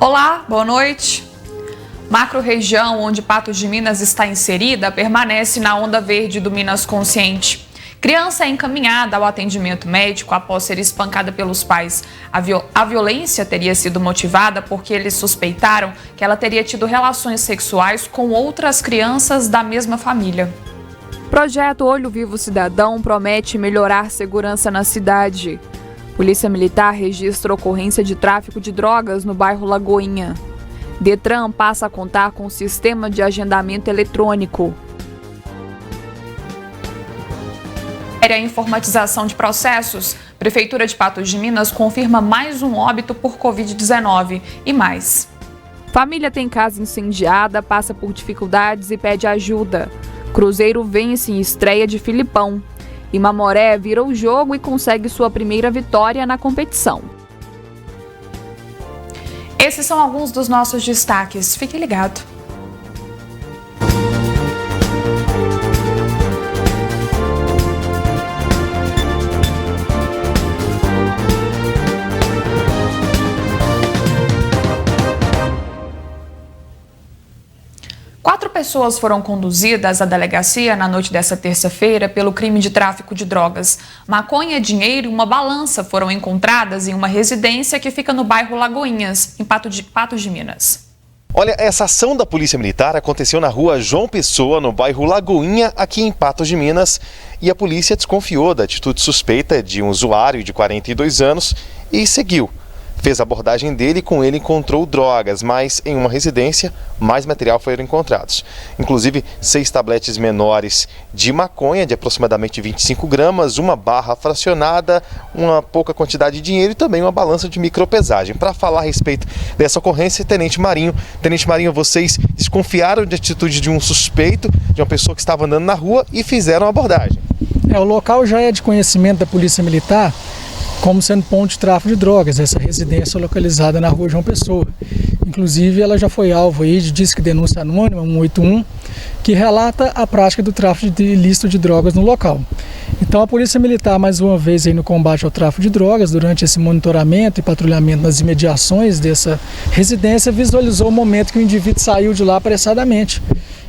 Olá, boa noite. Macro-região onde Patos de Minas está inserida permanece na onda verde do Minas Consciente. Criança é encaminhada ao atendimento médico após ser espancada pelos pais. A violência teria sido motivada porque eles suspeitaram que ela teria tido relações sexuais com outras crianças da mesma família. Projeto Olho Vivo Cidadão promete melhorar segurança na cidade. Polícia Militar registra ocorrência de tráfico de drogas no bairro Lagoinha. Detran passa a contar com um sistema de agendamento eletrônico. A informatização de processos. Prefeitura de Patos de Minas confirma mais um óbito por Covid-19 e mais. Família tem casa incendiada, passa por dificuldades e pede ajuda. Cruzeiro vence em estreia de Filipão. E Mamoré vira o jogo e consegue sua primeira vitória na competição. Esses são alguns dos nossos destaques. Fique ligado. Quatro pessoas foram conduzidas à delegacia na noite desta terça-feira pelo crime de tráfico de drogas. Maconha, dinheiro e uma balança foram encontradas em uma residência que fica no bairro Lagoinhas, em Patos de Minas. Olha, essa ação da Polícia Militar aconteceu na rua João Pessoa, no bairro Lagoinha, aqui em Patos de Minas. E a polícia desconfiou da atitude suspeita de um usuário de 42 anos e seguiu. Fez a abordagem dele e com ele encontrou drogas, mas em uma residência mais material foram encontrados. Inclusive 6 tabletes menores de maconha de aproximadamente 25 gramas, uma barra fracionada, uma pouca quantidade de dinheiro e também uma balança de micropesagem. Para falar a respeito dessa ocorrência, Tenente Marinho, vocês desconfiaram de atitude de um suspeito, de uma pessoa que estava andando na rua e fizeram a abordagem. O local já é de conhecimento da Polícia Militar como sendo ponto de tráfico de drogas, essa residência localizada na rua João Pessoa. Inclusive, ela já foi alvo aí de disque denúncia anônima 181, que relata a prática do tráfico ilícito de drogas no local. Então, a Polícia Militar, mais uma vez, aí no combate ao tráfico de drogas, durante esse monitoramento e patrulhamento nas imediações dessa residência, visualizou o momento que o indivíduo saiu de lá apressadamente.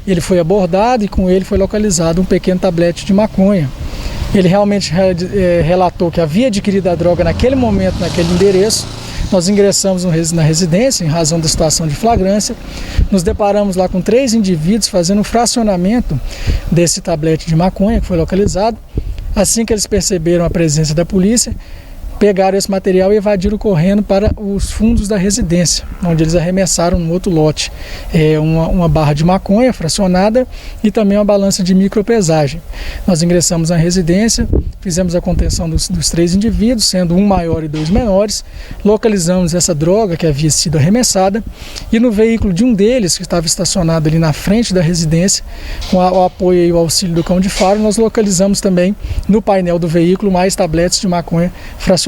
Ele foi abordado e com ele foi localizado um pequeno tablete de maconha. Ele realmente relatou que havia adquirido a droga naquele momento, naquele endereço. Nós ingressamos na residência em razão da situação de flagrância. Nos deparamos lá com 3 indivíduos fazendo um fracionamento desse tablete de maconha que foi localizado. Assim que eles perceberam a presença da polícia, pegaram esse material e evadiram correndo para os fundos da residência, onde eles arremessaram no outro lote uma barra de maconha fracionada e também uma balança de micropesagem. Nós ingressamos na residência, fizemos a contenção dos 3 indivíduos, sendo um maior e 2 menores, localizamos essa droga que havia sido arremessada e no veículo de um deles, que estava estacionado ali na frente da residência, com o apoio e o auxílio do cão de faro, nós localizamos também no painel do veículo mais tabletes de maconha fracionados.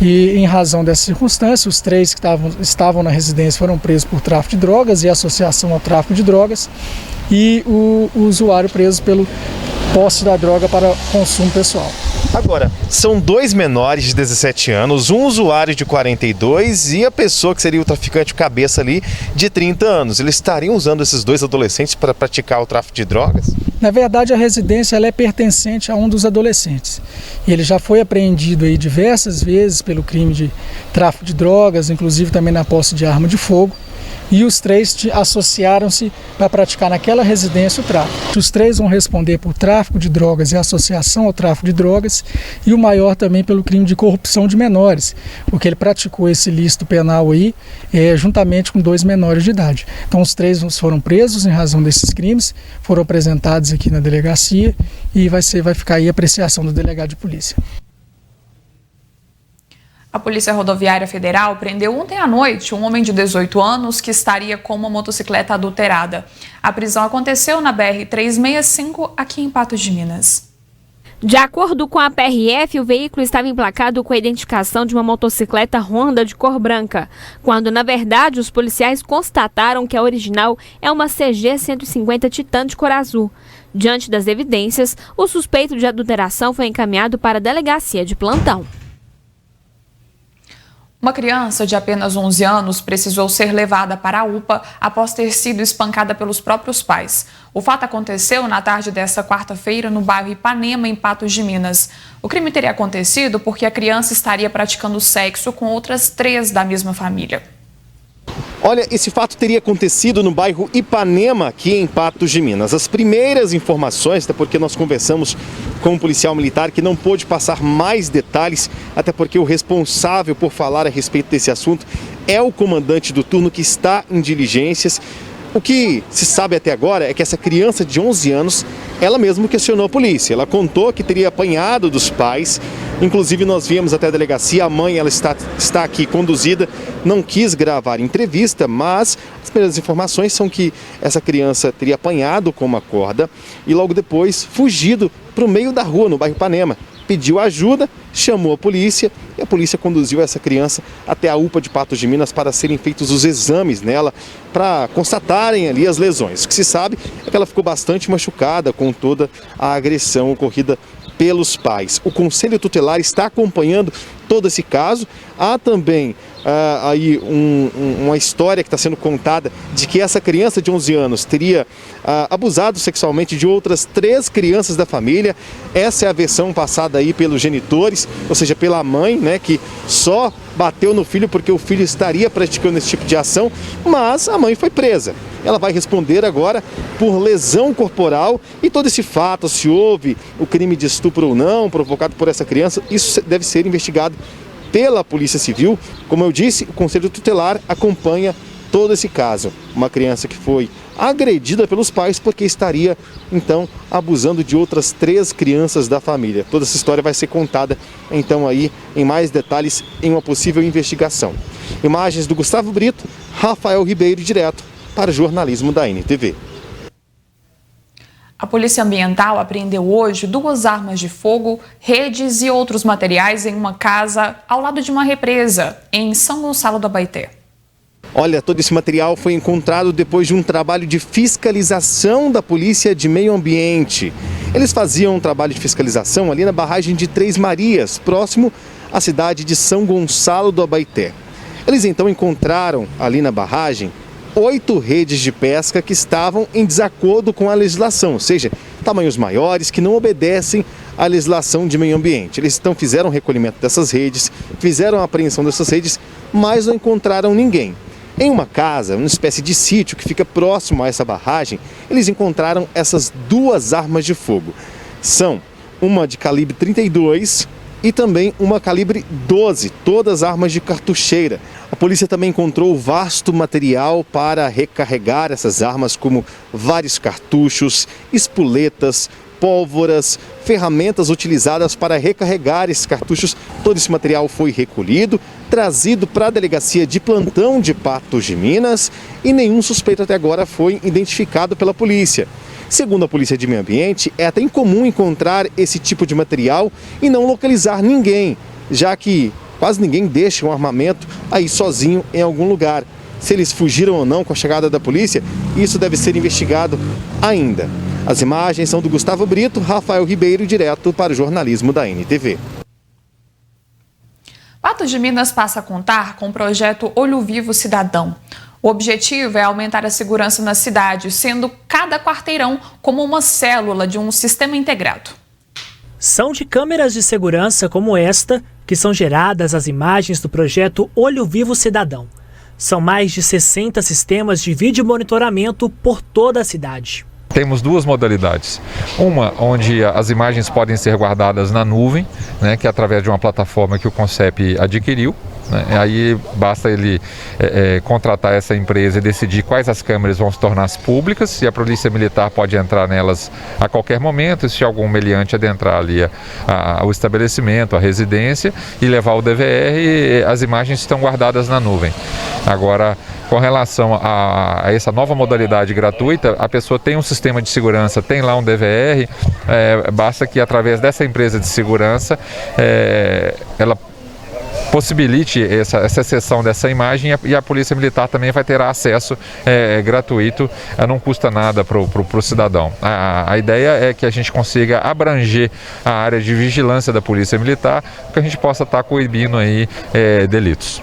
E em razão dessa circunstância, os 3 que estavam na residência foram presos por tráfico de drogas e associação ao tráfico de drogas e o usuário preso pelo posse da droga para consumo pessoal. Agora, são 2 menores de 17 anos, um usuário de 42 e a pessoa que seria o traficante cabeça ali de 30 anos. Eles estariam usando esses 2 adolescentes para praticar o tráfico de drogas? Na verdade, a residência ela é pertencente a um dos adolescentes. E ele já foi apreendido aí diversas vezes pelo crime de tráfico de drogas, inclusive também na posse de arma de fogo. E os 3 associaram-se para praticar naquela residência o tráfico. Os 3 vão responder por tráfico de drogas e associação ao tráfico de drogas e o maior também pelo crime de corrupção de menores, porque ele praticou esse ilícito penal aí juntamente com 2 menores de idade. Então os 3 foram presos em razão desses crimes, foram apresentados aqui na delegacia e vai ficar aí a apreciação do delegado de polícia. A Polícia Rodoviária Federal prendeu ontem à noite um homem de 18 anos que estaria com uma motocicleta adulterada. A prisão aconteceu na BR-365, aqui em Patos de Minas. De acordo com a PRF, o veículo estava emplacado com a identificação de uma motocicleta Honda de cor branca, quando, na verdade, os policiais constataram que a original é uma CG 150 Titan de cor azul. Diante das evidências, o suspeito de adulteração foi encaminhado para a delegacia de plantão. Uma criança de apenas 11 anos precisou ser levada para a UPA após ter sido espancada pelos próprios pais. O fato aconteceu na tarde desta quarta-feira no bairro Ipanema, em Patos de Minas. O crime teria acontecido porque a criança estaria praticando sexo com outras 3 da mesma família. Olha, esse fato teria acontecido no bairro Ipanema, aqui em Patos de Minas. As primeiras informações, até porque nós conversamos com um policial militar que não pôde passar mais detalhes, até porque o responsável por falar a respeito desse assunto é o comandante do turno que está em diligências. O que se sabe até agora é que essa criança de 11 anos, ela mesma questionou a polícia. Ela contou que teria apanhado dos pais. Inclusive, nós viemos até a delegacia, a mãe ela está aqui conduzida, não quis gravar entrevista, mas as primeiras informações são que essa criança teria apanhado com uma corda e logo depois fugido para o meio da rua, no bairro Ipanema. Pediu ajuda, chamou a polícia e a polícia conduziu essa criança até a UPA de Patos de Minas para serem feitos os exames nela, para constatarem ali as lesões. O que se sabe é que ela ficou bastante machucada com toda a agressão ocorrida pelos pais. O Conselho Tutelar está acompanhando todo esse caso. Há também aí uma história que está sendo contada de que essa criança de 11 anos teria abusado sexualmente de outras 3 crianças da família. Essa é a versão passada aí pelos genitores, ou seja, pela mãe, né, que só bateu no filho porque o filho estaria praticando esse tipo de ação, mas a mãe foi presa. Ela vai responder agora por lesão corporal e todo esse fato, se houve o crime de estupro ou não, provocado por essa criança, isso deve ser investigado pela Polícia Civil. Como eu disse, o Conselho Tutelar acompanha todo esse caso. Uma criança que foi agredida pelos pais porque estaria, então, abusando de outras 3 crianças da família. Toda essa história vai ser contada, então, aí em mais detalhes em uma possível investigação. Imagens do Gustavo Brito, Rafael Ribeiro, direto para o jornalismo da NTV. A Polícia Ambiental apreendeu hoje 2 armas de fogo, redes e outros materiais em uma casa ao lado de uma represa, em São Gonçalo do Abaeté. Olha, todo esse material foi encontrado depois de um trabalho de fiscalização da Polícia de Meio Ambiente. Eles faziam um trabalho de fiscalização ali na barragem de Três Marias, próximo à cidade de São Gonçalo do Abaeté. Eles então encontraram ali na barragem 8 redes de pesca que estavam em desacordo com a legislação, ou seja, tamanhos maiores que não obedecem à legislação de meio ambiente. Eles então fizeram o recolhimento dessas redes, fizeram a apreensão dessas redes, mas não encontraram ninguém. Em uma casa, uma espécie de sítio que fica próximo a essa barragem, eles encontraram essas 2 armas de fogo. São uma de calibre 32 e também uma calibre 12, todas armas de cartucheira. A polícia também encontrou vasto material para recarregar essas armas, como vários cartuchos, espoletas, pólvoras, ferramentas utilizadas para recarregar esses cartuchos. Todo esse material foi recolhido, trazido para a delegacia de plantão de Patos de Minas e nenhum suspeito até agora foi identificado pela polícia. Segundo a Polícia de Meio Ambiente, é até incomum encontrar esse tipo de material e não localizar ninguém, já que quase ninguém deixa um armamento aí sozinho em algum lugar. Se eles fugiram ou não com a chegada da polícia, isso deve ser investigado ainda. As imagens são do Gustavo Brito, Rafael Ribeiro, direto para o jornalismo da NTV. Patos de Minas passa a contar com o projeto Olho Vivo Cidadão. O objetivo é aumentar a segurança na cidade, sendo cada quarteirão como uma célula de um sistema integrado. São de câmeras de segurança como esta que são geradas as imagens do projeto Olho Vivo Cidadão. São mais de 60 sistemas de vídeo monitoramento por toda a cidade. Temos 2 modalidades. Uma onde as imagens podem ser guardadas na nuvem, né, que é através de uma plataforma que o Concep adquiriu. Aí basta ele contratar essa empresa e decidir quais as câmeras vão se tornar públicas, e a Polícia Militar pode entrar nelas a qualquer momento, se algum meliante adentrar ali o estabelecimento, a residência, e levar o DVR, as imagens estão guardadas na nuvem. Agora, com relação a essa nova modalidade gratuita, a pessoa tem um sistema de segurança, tem lá um DVR, basta que através dessa empresa de segurança ela possibilite essa acessão dessa imagem e a Polícia Militar também vai ter acesso gratuito, não custa nada para o cidadão. A ideia é que a gente consiga abranger a área de vigilância da Polícia Militar, para que a gente possa estar coibindo aí delitos.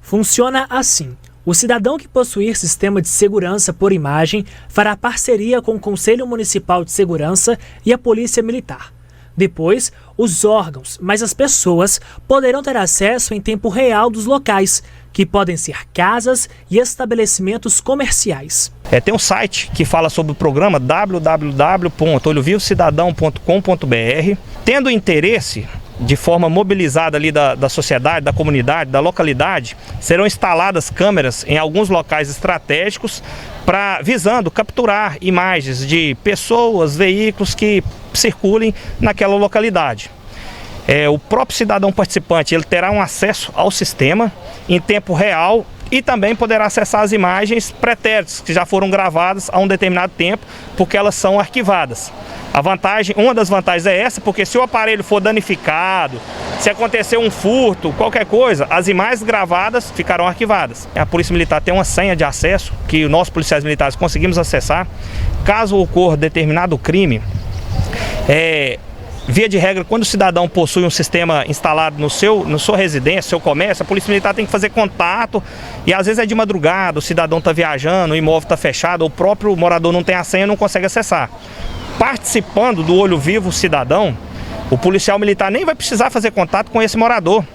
Funciona assim. O cidadão que possuir sistema de segurança por imagem fará parceria com o Conselho Municipal de Segurança e a Polícia Militar. Depois, os órgãos, mas as pessoas poderão ter acesso em tempo real dos locais, que podem ser casas e estabelecimentos comerciais. Tem um site que fala sobre o programa www.olhovivocidadão.com.br. Tendo interesse, de forma mobilizada ali da sociedade, da comunidade, da localidade, serão instaladas câmeras em alguns locais estratégicos visando capturar imagens de pessoas, veículos que circulem naquela localidade. O próprio cidadão participante ele terá um acesso ao sistema em tempo real e também poderá acessar as imagens pretéritas que já foram gravadas há um determinado tempo, porque elas são arquivadas. Uma das vantagens é essa, porque se o aparelho for danificado, se acontecer um furto, qualquer coisa, as imagens gravadas ficarão arquivadas. A Polícia Militar tem uma senha de acesso que nós, policiais militares, conseguimos acessar. Caso ocorra determinado crime, via de regra, quando o cidadão possui um sistema instalado na sua residência, seu comércio, a Polícia Militar tem que fazer contato e às vezes é de madrugada, o cidadão está viajando, o imóvel está fechado, o próprio morador não tem a senha e não consegue acessar. Participando do Olho Vivo Cidadão, o policial militar nem vai precisar fazer contato com esse morador.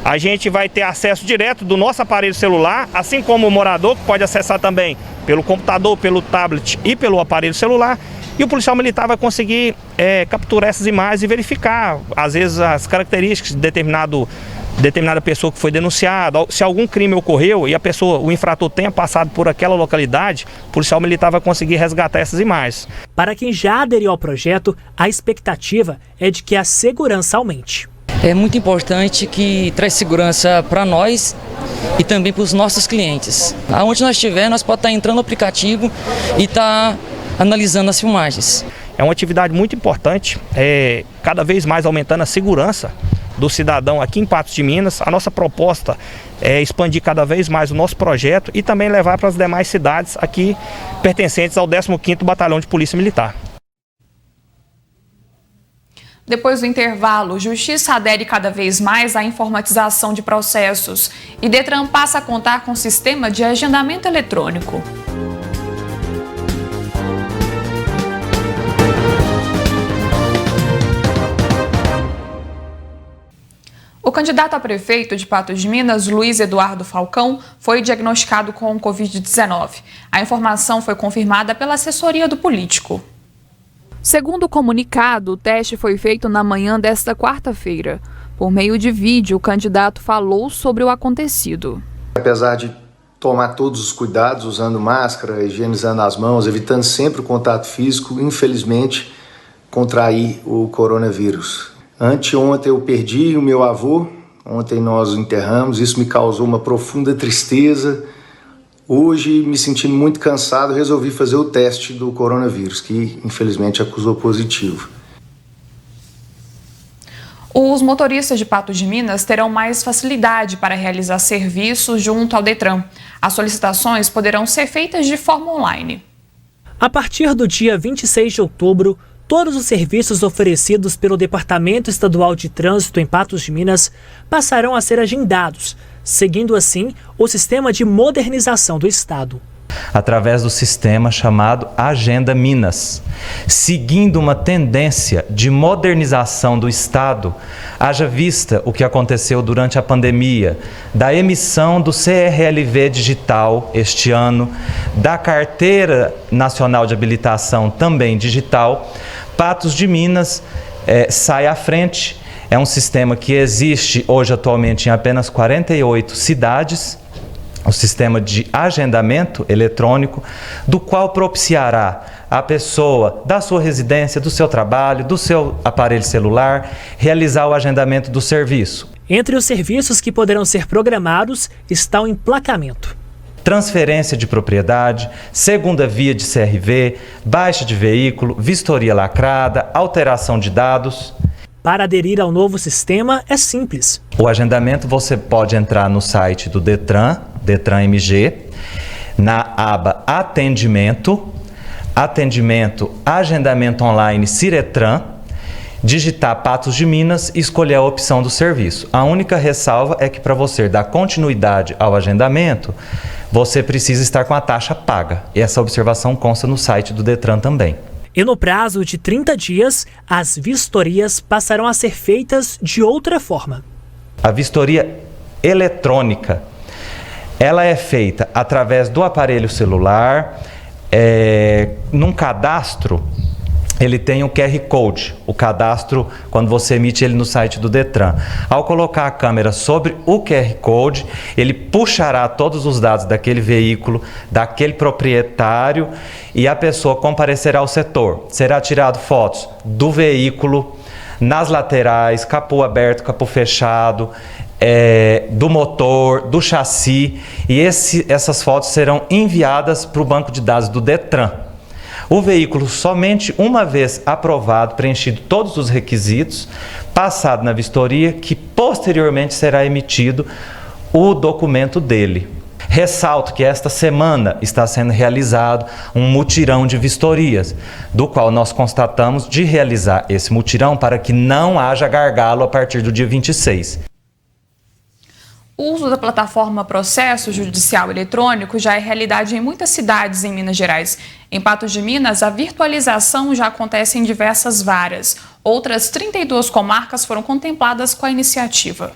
A gente vai ter acesso direto do nosso aparelho celular, assim como o morador, que pode acessar também pelo computador, pelo tablet e pelo aparelho celular. E o policial militar vai conseguir capturar essas imagens e verificar, às vezes, as características de determinada pessoa que foi denunciada. Se algum crime ocorreu e o infrator tenha passado por aquela localidade, o policial militar vai conseguir resgatar essas imagens. Para quem já aderiu ao projeto, a expectativa é de que a segurança aumente. É muito importante que traz segurança para nós e também para os nossos clientes. Aonde nós estiver, nós podemos estar entrando no aplicativo e estar analisando as filmagens. É uma atividade muito importante, cada vez mais aumentando a segurança do cidadão aqui em Patos de Minas. A nossa proposta é expandir cada vez mais o nosso projeto e também levar para as demais cidades aqui pertencentes ao 15º Batalhão de Polícia Militar. Depois do intervalo, Justiça adere cada vez mais à informatização de processos e Detran passa a contar com sistema de agendamento eletrônico. O candidato a prefeito de Patos de Minas, Luiz Eduardo Falcão, foi diagnosticado com Covid-19. A informação foi confirmada pela assessoria do político. Segundo o comunicado, o teste foi feito na manhã desta quarta-feira. Por meio de vídeo, o candidato falou sobre o acontecido. Apesar de tomar todos os cuidados, usando máscara, higienizando as mãos, evitando sempre o contato físico, infelizmente, contraí o coronavírus. Anteontem eu perdi o meu avô, ontem nós o enterramos, isso me causou uma profunda tristeza. Hoje, me sentindo muito cansado, resolvi fazer o teste do coronavírus, que infelizmente acusou positivo. Os motoristas de Patos de Minas terão mais facilidade para realizar serviços junto ao Detran. As solicitações poderão ser feitas de forma online. A partir do dia 26 de outubro, todos os serviços oferecidos pelo Departamento Estadual de Trânsito em Patos de Minas passarão a ser agendados, seguindo assim o sistema de modernização do Estado. Através do sistema chamado Agenda Minas. Seguindo uma tendência de modernização do Estado, haja vista o que aconteceu durante a pandemia, da emissão do CRLV digital este ano, da Carteira Nacional de Habilitação também digital, Patos de Minas sai à frente. É um sistema que existe hoje atualmente em apenas 48 cidades, o sistema de agendamento eletrônico, do qual propiciará a pessoa da sua residência, do seu trabalho, do seu aparelho celular, realizar o agendamento do serviço. Entre os serviços que poderão ser programados está o emplacamento. Transferência de propriedade, segunda via de CRV, baixa de veículo, vistoria lacrada, alteração de dados. Para aderir ao novo sistema é simples. O agendamento você pode entrar no site do Detran, Detran MG, na aba Atendimento, Agendamento Online Ciretran, digitar Patos de Minas e escolher a opção do serviço. A única ressalva é que para você dar continuidade ao agendamento, você precisa estar com a taxa paga. E essa observação consta no site do Detran também. E no prazo de 30 dias, as vistorias passarão a ser feitas de outra forma. A vistoria eletrônica, ela é feita através do aparelho celular, num cadastro, ele tem o QR Code, o cadastro, quando você emite ele no site do Detran. Ao colocar a câmera sobre o QR Code, ele puxará todos os dados daquele veículo, daquele proprietário, e a pessoa comparecerá ao setor. Será tirado fotos do veículo, nas laterais, capô aberto, capô fechado, do motor, do chassi, e essas fotos serão enviadas para o banco de dados do Detran. O veículo, somente uma vez aprovado, preenchido todos os requisitos, passado na vistoria, que posteriormente será emitido o documento dele. Ressalto que esta semana está sendo realizado um mutirão de vistorias, do qual nós constatamos de realizar esse mutirão para que não haja gargalo a partir do dia 26. O uso da plataforma Processo Judicial Eletrônico já é realidade em muitas cidades em Minas Gerais. Em Patos de Minas, a virtualização já acontece em diversas varas. Outras 32 comarcas foram contempladas com a iniciativa.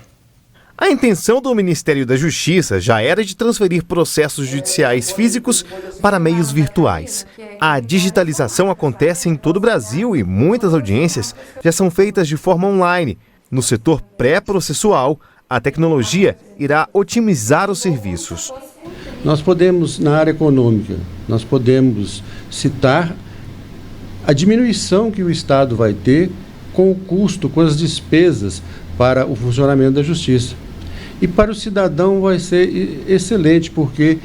A intenção do Ministério da Justiça já era de transferir processos judiciais físicos para meios virtuais. A digitalização acontece em todo o Brasil e muitas audiências já são feitas de forma online. No setor pré-processual, a tecnologia irá otimizar os serviços. Nós podemos, na área econômica, nós podemos citar a diminuição que o Estado vai ter com o custo, com as despesas para o funcionamento da justiça. E para o cidadão vai ser excelente, porque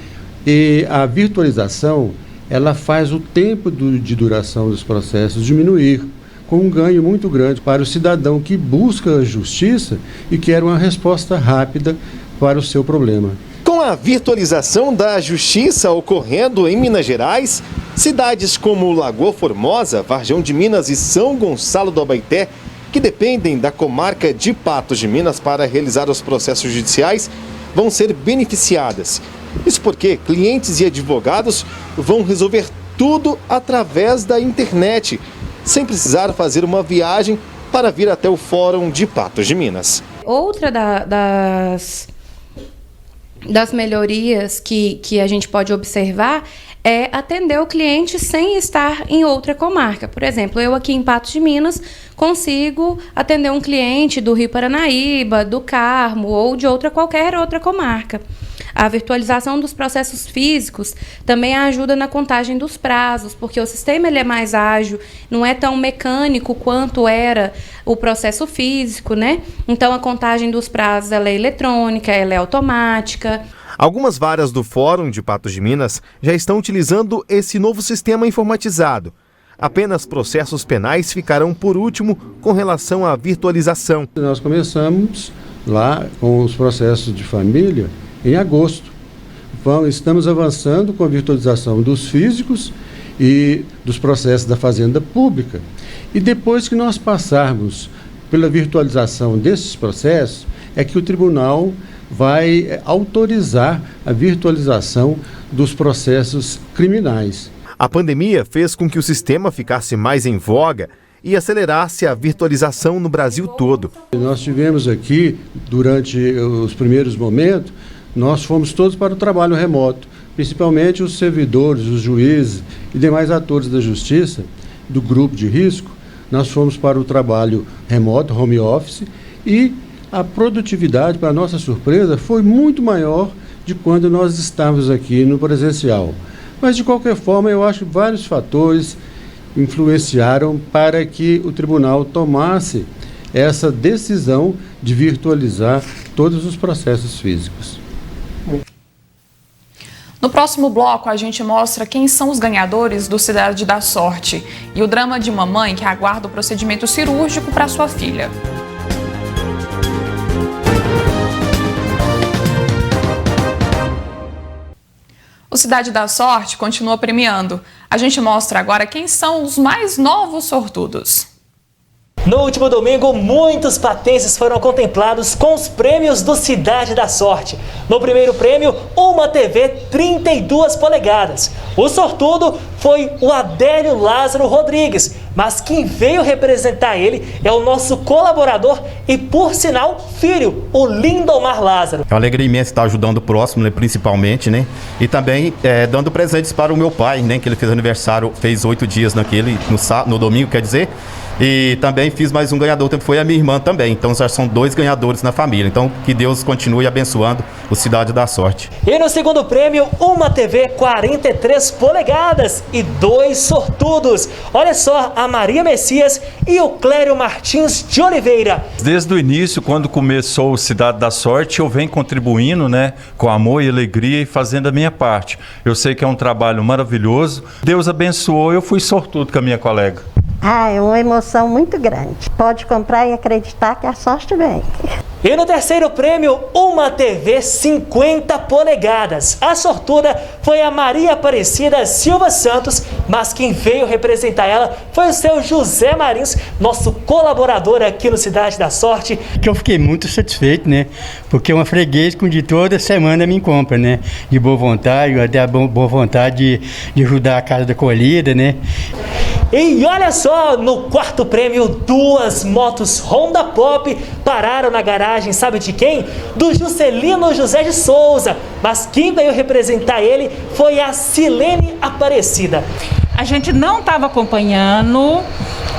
a virtualização, ela faz o tempo de duração dos processos diminuir, com um ganho muito grande para o cidadão que busca a justiça e quer uma resposta rápida para o seu problema. Com a virtualização da justiça ocorrendo em Minas Gerais, cidades como Lagoa Formosa, Varjão de Minas e São Gonçalo do Abaeté, que dependem da comarca de Patos de Minas para realizar os processos judiciais, vão ser beneficiadas. Isso porque clientes e advogados vão resolver tudo através da internet, sem precisar fazer uma viagem para vir até o Fórum de Patos de Minas. Outra das melhorias que a gente pode observar é atender o cliente sem estar em outra comarca. Por exemplo, eu aqui em Patos de Minas consigo atender um cliente do Rio Paranaíba, do Carmo ou de qualquer outra comarca. A virtualização dos processos físicos também ajuda na contagem dos prazos, porque o sistema ele é mais ágil, não é tão mecânico quanto era o processo físico, né? Então a contagem dos prazos ela é eletrônica, ela é automática. Algumas varas do Fórum de Patos de Minas já estão utilizando esse novo sistema informatizado. Apenas processos penais ficarão por último com relação à virtualização. Nós começamos lá com os processos de família em agosto. Estamos avançando com a virtualização dos físicos e dos processos da Fazenda Pública. E depois que nós passarmos pela virtualização desses processos, é que o tribunal vai autorizar a virtualização dos processos criminais. A pandemia fez com que o sistema ficasse mais em voga e acelerasse a virtualização no Brasil todo. Nós tivemos aqui, durante os primeiros momentos, nós fomos todos para o trabalho remoto, principalmente os servidores, os juízes e demais atores da justiça, do grupo de risco. Nós fomos para o trabalho remoto, home office, e a produtividade, para nossa surpresa, foi muito maior de quando nós estávamos aqui no presencial. Mas, de qualquer forma, eu acho que vários fatores influenciaram para que o tribunal tomasse essa decisão de virtualizar todos os processos físicos. No próximo bloco, a gente mostra quem são os ganhadores do Cidade da Sorte e o drama de uma mãe que aguarda o procedimento cirúrgico para sua filha. O Cidade da Sorte continua premiando. A gente mostra agora quem são os mais novos sortudos. No último domingo, muitos patenses foram contemplados com os prêmios do Cidade da Sorte. No primeiro prêmio, uma TV 32 polegadas. O sortudo foi o Adélio Lázaro Rodrigues, mas quem veio representar ele é o nosso colaborador e, por sinal, filho, o Lindomar Lázaro. É uma alegria imensa estar ajudando o próximo, né, principalmente, né? E também dando presentes para o meu pai, né? Que ele fez aniversário, fez 8 dias no domingo, quer dizer. E também fiz mais um ganhador, que foi a minha irmã também. Então já são 2 ganhadores na família. Então que Deus continue abençoando o Cidade da Sorte. E no segundo prêmio, uma TV 43 polegadas e 2 sortudos. Olha só, a Maria Messias e o Clério Martins de Oliveira. Desde o início, quando começou o Cidade da Sorte, eu venho contribuindo, né, com amor e alegria e fazendo a minha parte. Eu sei que é um trabalho maravilhoso. Deus abençoou, eu fui sortudo com a minha colega. É uma emoção muito grande. Pode comprar e acreditar que a sorte vem. E no terceiro prêmio, uma TV 50 polegadas. A sortuda foi a Maria Aparecida Silva Santos, mas quem veio representar ela foi o seu José Marins, nosso colaborador aqui no Cidade da Sorte. Que eu fiquei muito satisfeito, né? Porque é uma freguês que de toda semana me compra, né? De boa vontade, até a boa vontade de ajudar a Casa da Colhida, né? E olha só, no quarto prêmio, 2 motos Honda Pop pararam na garagem, sabe de quem? Do Juscelino José de Souza. Mas quem veio representar ele foi a Silene Aparecida. A gente não estava acompanhando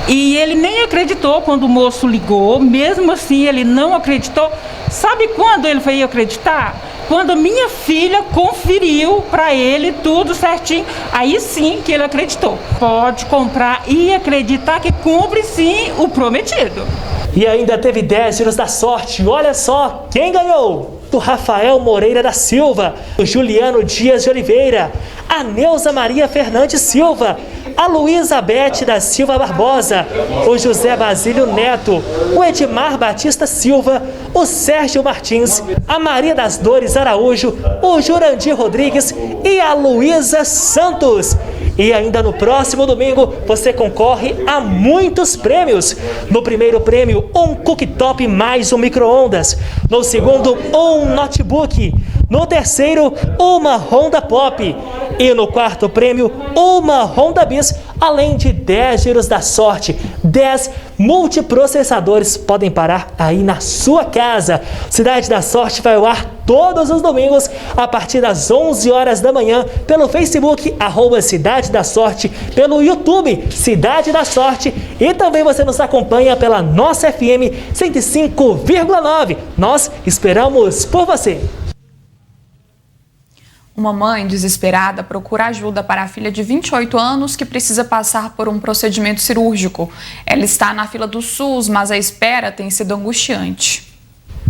e ele nem acreditou quando o moço ligou. Mesmo assim, ele não acreditou. Sabe quando ele veio acreditar? Quando minha filha conferiu para ele tudo certinho, aí sim que ele acreditou. Pode comprar e acreditar que cumpre sim o prometido. E ainda teve 10 giros da sorte. Olha só quem ganhou: do Rafael Moreira da Silva, o Juliano Dias de Oliveira, a Neuza Maria Fernandes Silva, a Luísa Bete da Silva Barbosa, o José Basílio Neto, o Edmar Batista Silva, o Sérgio Martins, a Maria das Dores Araújo, o Jurandir Rodrigues e a Luísa Santos. E ainda no próximo domingo você concorre a muitos prêmios. No primeiro prêmio, um cooktop mais um micro-ondas. No segundo, um notebook. No terceiro, uma Honda Pop. E no quarto prêmio, uma Honda Bis, além de 10 giros da sorte. 10 multiprocessadores podem parar aí na sua casa. Cidade da Sorte vai ao ar todos os domingos a partir das 11 horas da manhã pelo Facebook, @Cidade da Sorte, pelo YouTube, Cidade da Sorte, e também você nos acompanha pela nossa FM 105,9. Nós esperamos por você. Uma mãe desesperada procura ajuda para a filha de 28 anos que precisa passar por um procedimento cirúrgico. Ela está na fila do SUS, mas a espera tem sido angustiante.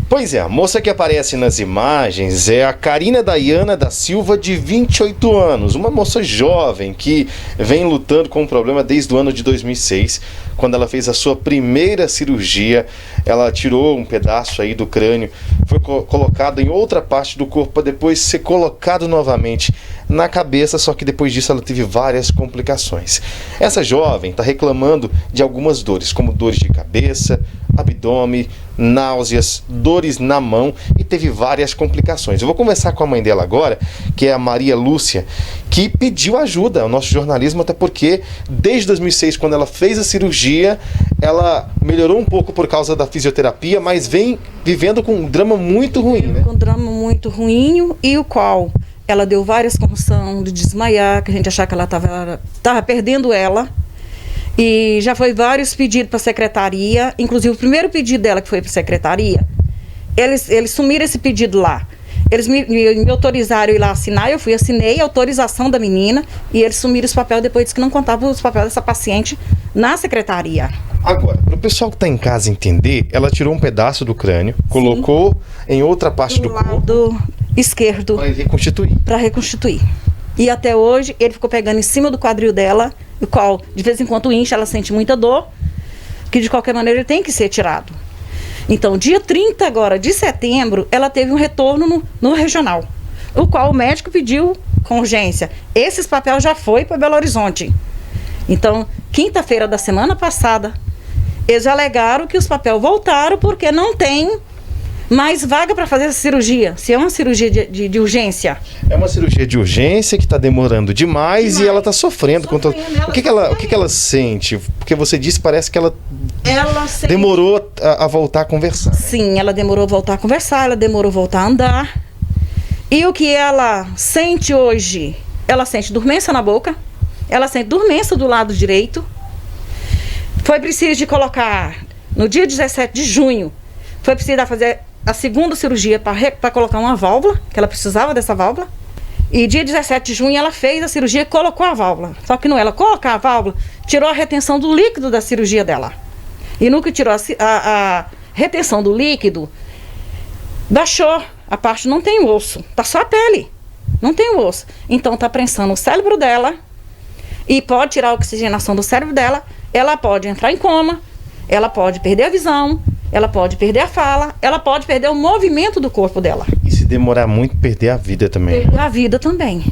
Pois é, a moça que aparece nas imagens é a Karina Dayana da Silva, de 28 anos, uma moça jovem que vem lutando com o problema desde o ano de 2006, quando ela fez a sua primeira cirurgia. Ela tirou um pedaço aí do crânio, foi colocado em outra parte do corpo para depois ser colocado novamente na cabeça, só que depois disso ela teve várias complicações. Essa jovem está reclamando de algumas dores, como dores de cabeça, abdômen, náuseas, dores na mão, e teve várias complicações. Eu vou conversar com a mãe dela agora, que é a Maria Lúcia, que pediu ajuda ao nosso jornalismo, até porque desde 2006, quando ela fez a cirurgia, ela melhorou um pouco por causa da fisioterapia, mas vem vivendo com um drama muito ruim, né? Com um drama muito ruim, e o qual ela deu várias convulsões de desmaiar, que a gente achava que ela estava perdendo ela. E já foi vários pedidos para a secretaria, inclusive o primeiro pedido dela que foi para a secretaria, eles sumiram esse pedido lá. Eles me autorizaram a ir lá assinar, eu assinei a autorização da menina, e eles sumiram os papéis depois que não contavam os papéis dessa paciente na secretaria. Agora, para o pessoal que está em casa entender, ela tirou um pedaço do crânio, colocou em outra parte do corpo. Do lado esquerdo. Para reconstituir. Para reconstituir. E até hoje ele ficou pegando em cima do quadril dela, o qual de vez em quando incha, ela sente muita dor, que de qualquer maneira ele tem que ser tirado. Então, dia 30 agora de setembro, ela teve um retorno no regional, o qual o médico pediu com urgência. Esses papéis já foi para Belo Horizonte. Então, quinta-feira da semana passada, eles alegaram que os papéis voltaram porque não tem mais vaga para fazer essa cirurgia. Se é uma cirurgia de urgência. É uma cirurgia de urgência que está demorando demais e ela está sofrendo. O que ela sente? Porque você disse, parece que ela demorou a voltar a conversar. Sim, ela demorou a voltar a conversar, ela demorou a voltar a andar. E o que ela sente hoje? Ela sente dormência na boca, ela sente dormência do lado direito. Foi preciso de colocar, no dia 17 de junho, foi preciso fazer a segunda cirurgia para colocar uma válvula, que ela precisava dessa válvula. E dia 17 de junho ela fez a cirurgia e colocou a válvula. Só que não ela colocar a válvula, tirou a retenção do líquido da cirurgia dela. E no que tirou a retenção do líquido, baixou. A parte não tem osso, tá só a pele, não tem osso. Então tá prensando o cérebro dela e pode tirar a oxigenação do cérebro dela. Ela pode entrar em coma, ela pode perder a visão, ela pode perder a fala, ela pode perder o movimento do corpo dela. E se demorar muito, perder a vida também. Perder a vida também.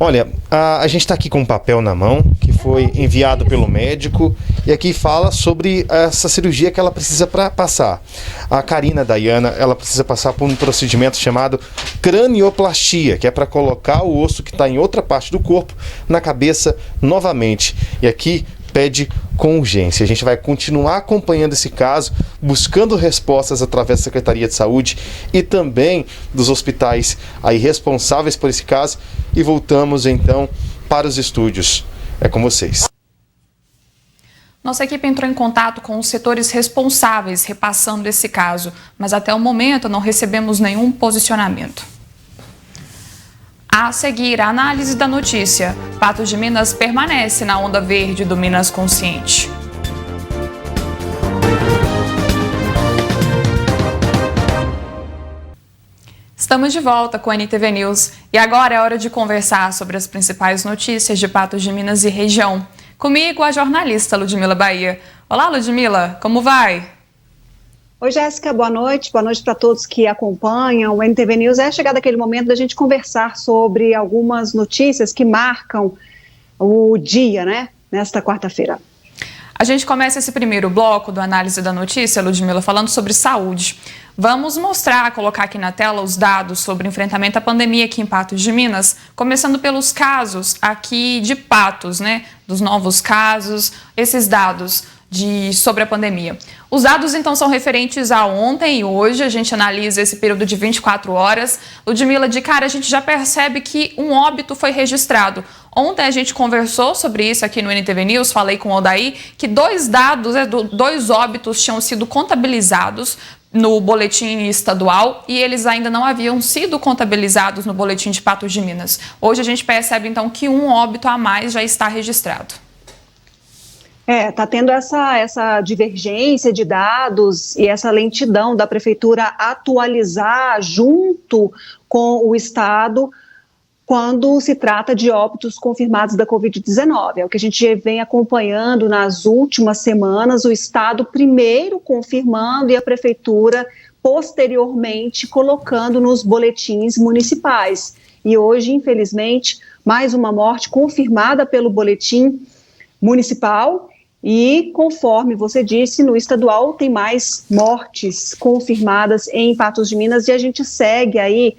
Olha, a gente está aqui com um papel na mão que foi enviado pelo médico e aqui fala sobre essa cirurgia que ela precisa passar. A Karina Dayana, ela precisa passar por um procedimento chamado cranioplastia, que é para colocar o osso que está em outra parte do corpo na cabeça novamente. E aqui pede com urgência. A gente vai continuar acompanhando esse caso, buscando respostas através da Secretaria de Saúde e também dos hospitais aí responsáveis por esse caso. E voltamos então para os estúdios. É com vocês. Nossa equipe entrou em contato com os setores responsáveis repassando esse caso, mas até o momento não recebemos nenhum posicionamento. A seguir, a análise da notícia. Patos de Minas permanece na onda verde do Minas Consciente. Estamos de volta com a NTV News e agora é hora de conversar sobre as principais notícias de Patos de Minas e região. Comigo, a jornalista Ludmila Bahia. Olá, Ludmila, como vai? Oi, Jéssica, boa noite para todos que acompanham o NTV News. É chegado aquele momento da gente conversar sobre algumas notícias que marcam o dia, né, nesta quarta-feira. A gente começa esse primeiro bloco do Análise da Notícia, Ludmila, falando sobre saúde. Vamos colocar aqui na tela os dados sobre o enfrentamento à pandemia aqui em Patos de Minas, começando pelos casos aqui de Patos, né, dos novos casos, esses dados sobre a pandemia. Os dados, então, são referentes a ontem e hoje. A gente analisa esse período de 24 horas. Ludmila, de cara, a gente já percebe que um óbito foi registrado. Ontem a gente conversou sobre isso aqui no NTV News, falei com o Odaí, que dois óbitos tinham sido contabilizados no boletim estadual e eles ainda não haviam sido contabilizados no boletim de Patos de Minas. Hoje a gente percebe, então, que um óbito a mais já está registrado. Está tendo essa divergência de dados e essa lentidão da prefeitura atualizar junto com o Estado quando se trata de óbitos confirmados da Covid-19. É o que a gente vem acompanhando nas últimas semanas, o Estado primeiro confirmando e a prefeitura posteriormente colocando nos boletins municipais. E hoje, infelizmente, mais uma morte confirmada pelo boletim municipal. E, conforme você disse, no estadual tem mais mortes confirmadas em Patos de Minas e a gente segue aí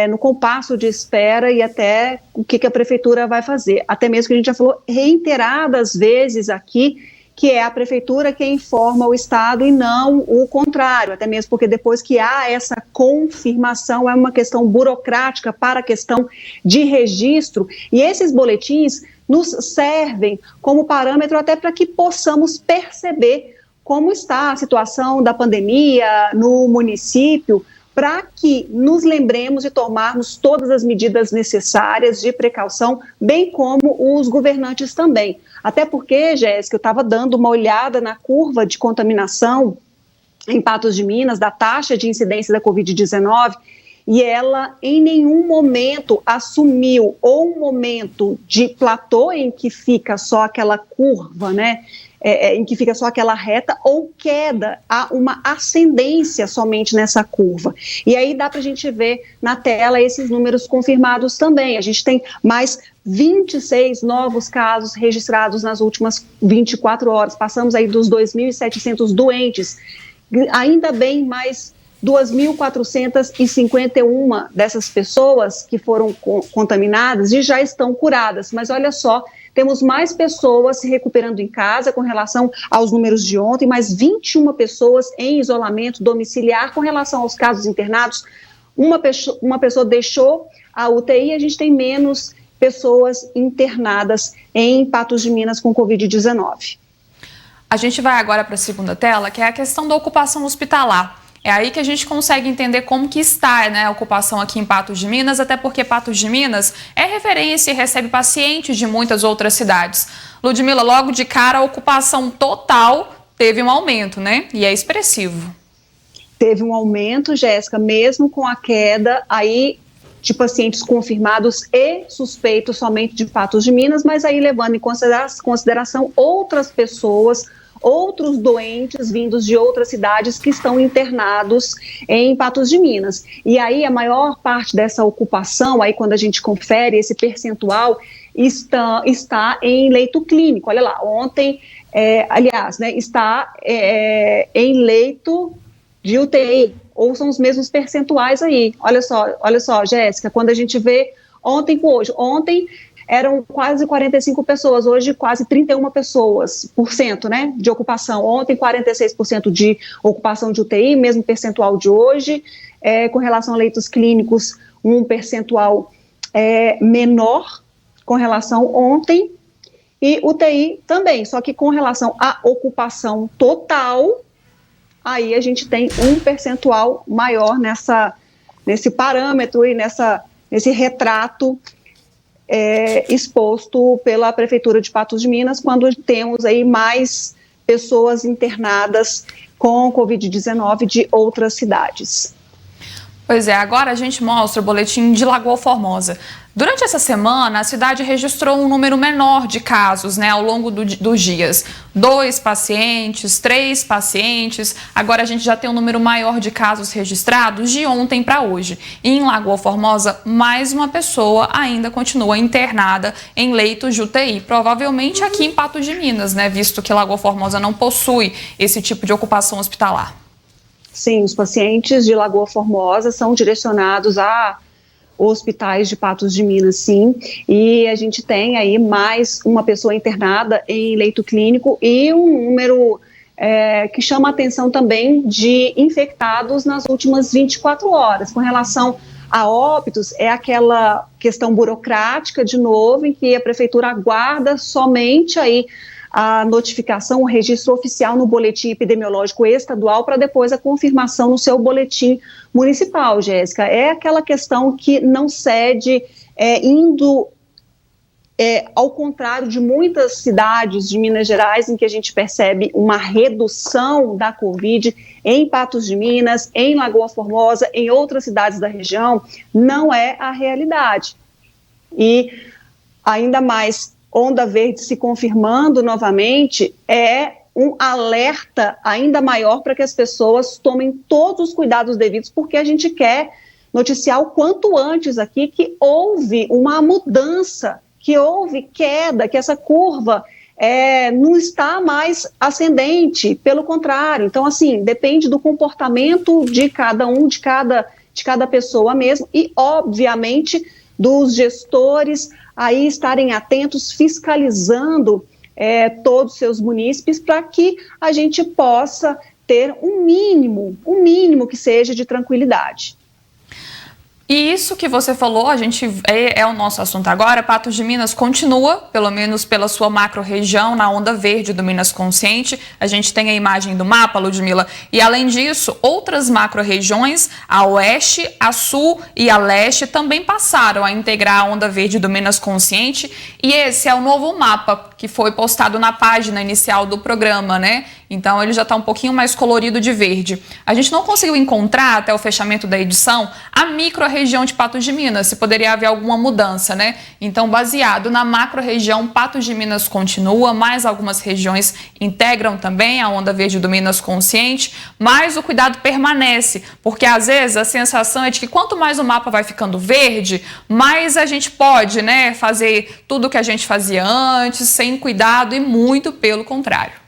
no compasso de espera e até o que a prefeitura vai fazer. Até mesmo que a gente já falou reiteradas vezes aqui, que é a prefeitura quem informa o Estado e não o contrário, até mesmo porque depois que há essa confirmação é uma questão burocrática para a questão de registro e esses boletins nos servem como parâmetro até para que possamos perceber como está a situação da pandemia no município, para que nos lembremos de tomarmos todas as medidas necessárias de precaução, bem como os governantes também. Até porque, Jéssica, eu estava dando uma olhada na curva de contaminação em Patos de Minas, da taxa de incidência da Covid-19, e ela em nenhum momento assumiu ou um momento de platô em que fica só aquela curva, né, em que fica só aquela reta, ou queda, há uma ascendência somente nessa curva. E aí dá para a gente ver na tela esses números confirmados também. A gente tem mais 26 novos casos registrados nas últimas 24 horas. Passamos aí dos 2.700 doentes. Ainda bem, mais 2.451 dessas pessoas que foram contaminadas e já estão curadas. Mas olha só, temos mais pessoas se recuperando em casa com relação aos números de ontem, mais 21 pessoas em isolamento domiciliar com relação aos casos internados. Uma pessoa deixou a UTI, a gente tem menos pessoas internadas em Patos de Minas com Covid-19. A gente vai agora para a segunda tela, que é a questão da ocupação hospitalar. É aí que a gente consegue entender como que está, né, a ocupação aqui em Patos de Minas, até porque Patos de Minas é referência e recebe pacientes de muitas outras cidades. Ludmila, logo de cara, a ocupação total teve um aumento, né? E é expressivo. Teve um aumento, Jéssica, mesmo com a queda aí de pacientes confirmados e suspeitos somente de Patos de Minas, mas aí levando em consideração outras pessoas, outros doentes vindos de outras cidades que estão internados em Patos de Minas. E aí a maior parte dessa ocupação, aí quando a gente confere esse percentual, está em leito clínico. Olha lá, ontem, está em leito de UTI, ou são os mesmos percentuais aí. Olha só, Jéssica, quando a gente vê ontem com hoje, ontem eram quase 45 pessoas, hoje quase 31 pessoas%, né, de ocupação. Ontem 46% de ocupação de UTI, mesmo percentual de hoje. Com relação a leitos clínicos, um percentual menor com relação ontem. E UTI também, só que com relação à ocupação total, aí a gente tem um percentual maior nesse parâmetro e nesse retrato exposto pela Prefeitura de Patos de Minas, quando temos aí mais pessoas internadas com Covid-19 de outras cidades. Pois é, agora a gente mostra o boletim de Lagoa Formosa. Durante essa semana, a cidade registrou um número menor de casos, né, ao longo dos dias. 2 pacientes, 3 pacientes. Agora a gente já tem um número maior de casos registrados de ontem para hoje. E em Lagoa Formosa, mais uma pessoa ainda continua internada em leitos de UTI. Provavelmente aqui em Patos de Minas, né, visto que Lagoa Formosa não possui esse tipo de ocupação hospitalar. Sim, os pacientes de Lagoa Formosa são direcionados a hospitais de Patos de Minas, sim, e a gente tem aí mais uma pessoa internada em leito clínico e um número que chama a atenção também de infectados nas últimas 24 horas. Com relação a óbitos, é aquela questão burocrática, de novo, em que a Prefeitura aguarda somente aí a notificação, o registro oficial no boletim epidemiológico estadual para depois a confirmação no seu boletim municipal, Jéssica. É aquela questão que não cede, indo ao contrário de muitas cidades de Minas Gerais, em que a gente percebe uma redução da Covid em Patos de Minas, em Lagoa Formosa, em outras cidades da região, não é a realidade. E ainda mais, onda verde se confirmando novamente, é um alerta ainda maior para que as pessoas tomem todos os cuidados devidos, porque a gente quer noticiar o quanto antes aqui que houve uma mudança, que houve queda, que essa curva não está mais ascendente, pelo contrário. Então, assim, depende do comportamento de cada um, de cada pessoa mesmo, e, obviamente, dos gestores aí estarem atentos, fiscalizando todos os seus munícipes, para que a gente possa ter um mínimo que seja de tranquilidade. E isso que você falou, a gente é o nosso assunto agora. Patos de Minas continua, pelo menos pela sua macro-região, na onda verde do Minas Consciente. A gente tem a imagem do mapa, Ludmila. E, além disso, outras macro-regiões, a oeste, a sul e a leste, também passaram a integrar a onda verde do Minas Consciente. E esse é o novo mapa que foi postado na página inicial do programa, né? Então ele já está um pouquinho mais colorido de verde. A gente não conseguiu encontrar até o fechamento da edição a micro-região de Patos de Minas, se poderia haver alguma mudança, né? Então, baseado na macro-região, Patos de Minas continua, mais algumas regiões integram também a onda verde do Minas Consciente, mas o cuidado permanece, porque às vezes a sensação é de que quanto mais o mapa vai ficando verde, mais a gente pode, né, fazer tudo o que a gente fazia antes, sem cuidado, e muito pelo contrário.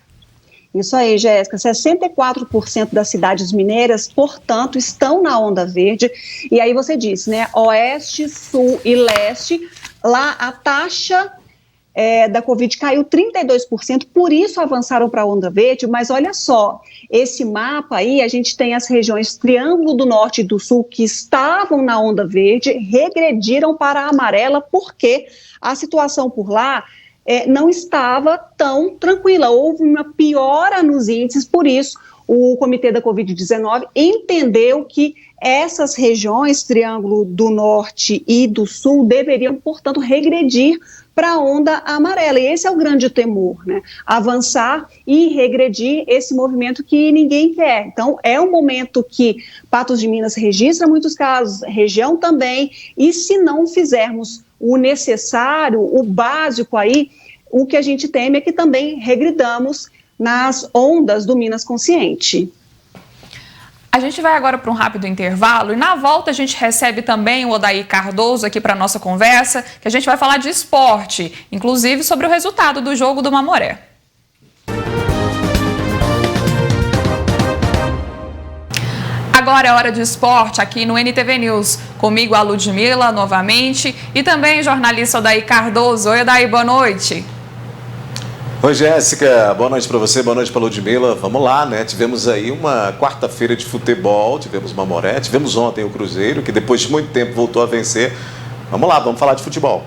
Isso aí, Jéssica, 64% das cidades mineiras, portanto, estão na onda verde. E aí você disse, né, oeste, sul e leste, lá a taxa da Covid caiu 32%, por isso avançaram para a onda verde. Mas olha só, esse mapa aí, a gente tem as regiões Triângulo do Norte e do Sul que estavam na onda verde, regrediram para a amarela, porque a situação por lá não estava tão tranquila, houve uma piora nos índices, por isso o Comitê da Covid-19 entendeu que essas regiões, Triângulo do Norte e do Sul, deveriam, portanto, regredir para a onda amarela, e esse é o grande temor, né? Avançar e regredir esse movimento que ninguém quer. Então, é um momento que Patos de Minas registra muitos casos, região também, e se não fizermos o necessário, o básico aí, o que a gente teme é que também regredamos nas ondas do Minas Consciente. A gente vai agora para um rápido intervalo e na volta a gente recebe também o Odair Cardoso aqui para a nossa conversa, que a gente vai falar de esporte, inclusive sobre o resultado do jogo do Mamoré. Agora é hora de esporte aqui no NTV News. Comigo a Ludmila novamente e também o jornalista Odair Cardoso. Oi, Odair, boa noite. Oi, Jéssica, boa noite para você, boa noite para Ludmila. Vamos lá, né? Tivemos aí uma quarta-feira de futebol, tivemos Mamoré, tivemos ontem o Cruzeiro, que depois de muito tempo voltou a vencer. Vamos lá, vamos falar de futebol.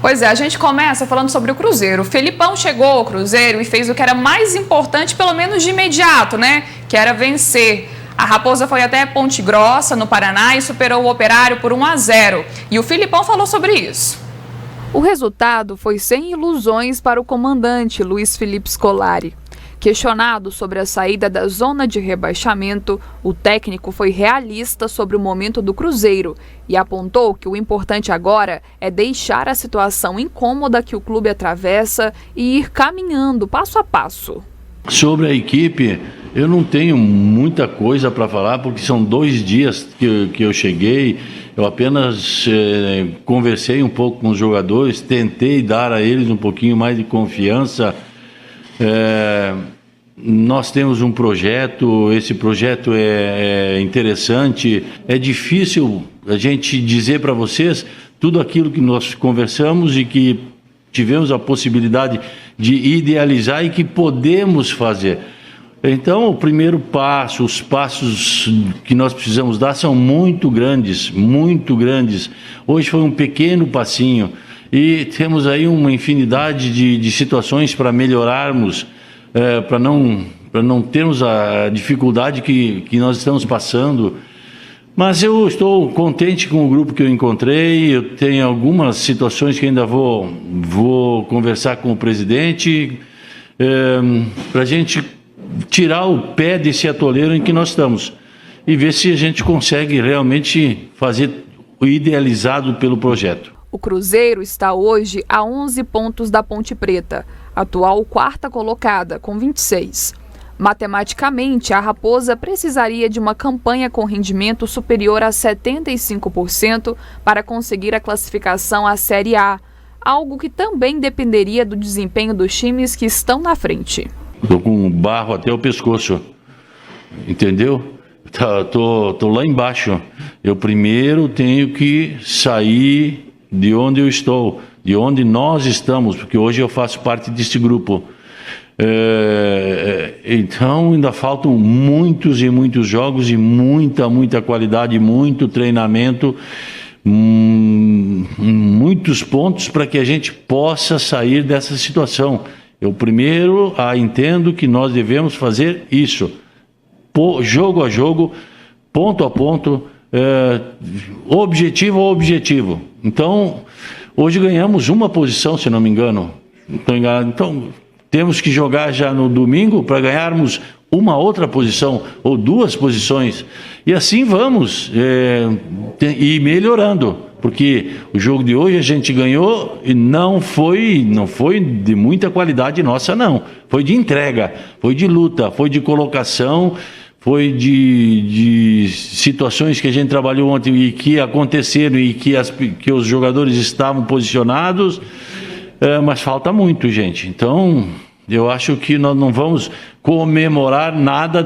Pois é, a gente começa falando sobre o Cruzeiro. O Felipão chegou ao Cruzeiro e fez o que era mais importante, pelo menos de imediato, né? Que era vencer. A Raposa foi até Ponte Grossa, no Paraná, e superou o Operário por 1-0. E o Felipão falou sobre isso. O resultado foi sem ilusões para o comandante Luiz Felipe Scolari. Questionado sobre a saída da zona de rebaixamento, o técnico foi realista sobre o momento do Cruzeiro e apontou que o importante agora é deixar a situação incômoda que o clube atravessa e ir caminhando passo a passo. Sobre a equipe, eu não tenho muita coisa para falar, porque são 2 dias que eu cheguei. Eu apenas conversei um pouco com os jogadores, tentei dar a eles um pouquinho mais de confiança. Nós temos um projeto, esse projeto é interessante. É difícil a gente dizer para vocês tudo aquilo que nós conversamos e que tivemos a possibilidade de idealizar e que podemos fazer. Então, o primeiro passo, os passos que nós precisamos dar são muito grandes, muito grandes. Hoje foi um pequeno passinho e temos aí uma infinidade de situações para melhorarmos, para não termos a dificuldade que nós estamos passando. Mas eu estou contente com o grupo que eu encontrei. Eu tenho algumas situações que ainda vou conversar com o presidente para a gente tirar o pé desse atoleiro em que nós estamos e ver se a gente consegue realmente fazer o idealizado pelo projeto. O Cruzeiro está hoje a 11 pontos da Ponte Preta, atual 4ª colocada, com 26. Matematicamente, a Raposa precisaria de uma campanha com rendimento superior a 75% para conseguir a classificação à Série A, algo que também dependeria do desempenho dos times que estão na frente. Estou com barro até o pescoço, entendeu? Tô lá embaixo. Eu primeiro tenho que sair de onde eu estou, de onde nós estamos, porque hoje eu faço parte desse grupo. Então ainda faltam muitos e muitos jogos e muita qualidade, muito treinamento, muitos pontos para que a gente possa sair dessa situação. Eu primeiro entendo que nós devemos fazer isso, jogo a jogo, ponto a ponto, objetivo a objetivo. Então hoje ganhamos uma posição, se não me engano, estou enganado. Então temos que jogar já no domingo para ganharmos uma outra posição ou 2 posições. E assim vamos ir melhorando. Porque o jogo de hoje a gente ganhou e não foi de muita qualidade nossa, não. Foi de entrega, foi de luta, foi de colocação, foi de situações que a gente trabalhou ontem e que aconteceram e que os jogadores estavam posicionados, mas falta muito, gente. Então, eu acho que nós não vamos comemorar nada,